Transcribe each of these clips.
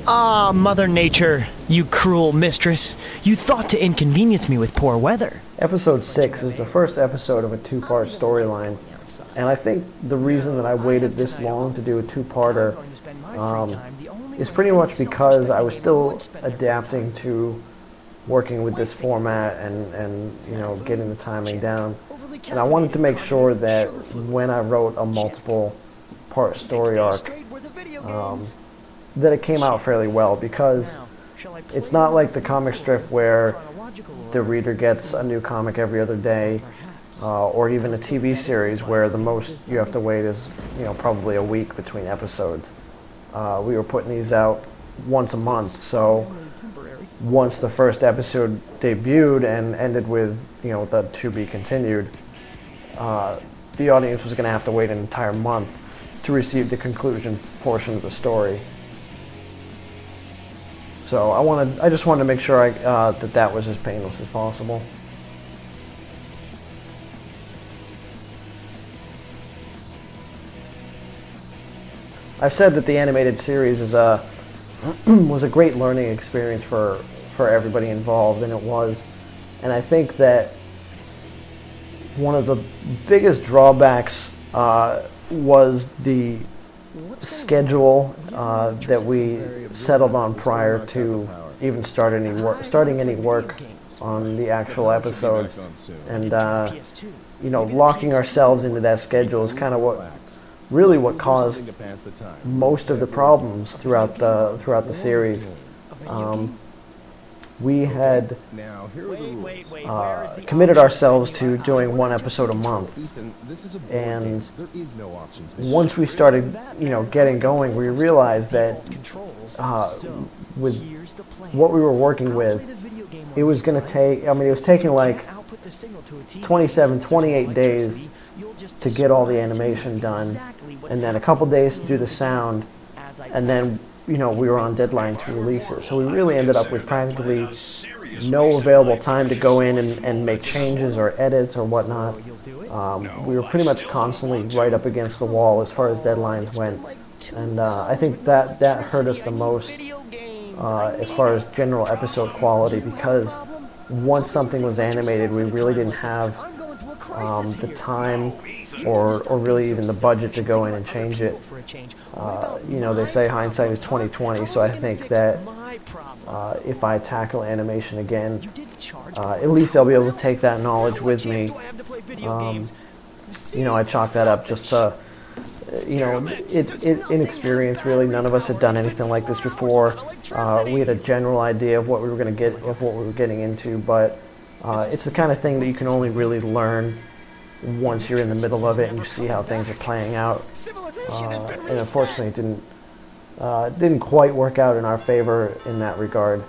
Ah, Mother Nature, you cruel mistress. You thought to inconvenience me with poor weather. Episode 6 is the first episode of a two-part storyline, and I think the reason that I waited this long to do a two-parter is pretty much because I was still adapting to working with this format and you know, getting the timing down. And I wanted to make sure that when I wrote a multiple part story arc, that it came out fairly well, because it's not like the comic strip where the reader gets a new comic every other day, or even a TV series where the most you have to wait is, you know, probably a week between episodes. We were putting these out once a month, so once the first episode debuted and ended with, you know, the to be continued, the audience was going to have to wait an entire month to receive the conclusion portion of the story. So I just wanted to make sure that was as painless as possible. I've said that the animated series is was a great learning experience for everybody involved, and it was. And I think that one of the biggest drawbacks was the schedule that we settled on prior to even starting any work on the actual episodes, and you know, locking ourselves into that schedule is kind of what caused most of the problems throughout the series. We had committed ourselves to doing one episode a month, and once we started, you know, getting going, we realized that with what we were working with, it was going to take, I mean, it was taking like 27, 28 days to get all the animation done, and then a couple days to do the sound, and then, you know, we were on deadline to release it. So we really ended up with practically no available time to go in and make changes or edits or whatnot. We were pretty much constantly right up against the wall as far as deadlines went. And I think that hurt us the most as far as general episode quality, because once something was animated, we really didn't have the time or really even the budget to go in and change it. You know, they say hindsight is 20/20, so I think that if I tackle animation again, at least I'll be able to take that knowledge with me. You know, I chalk that up just to, you know, inexperience really. None of us had done anything like this before. We had a general idea of what we were going to get, of what we were getting into, but it's the kind of thing that you can only really learn once you're in the middle of it and you see how things are playing out. And unfortunately, it didn't quite work out in our favor in that regard.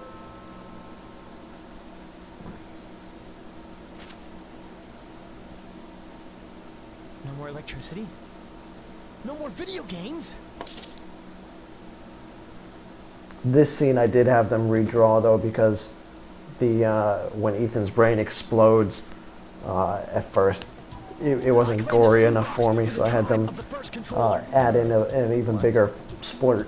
No more electricity? No more video games? This scene I did have them redraw though, because when Ethan's brain explodes, at first it wasn't gory enough for me, so I had them add in an even bigger splurt.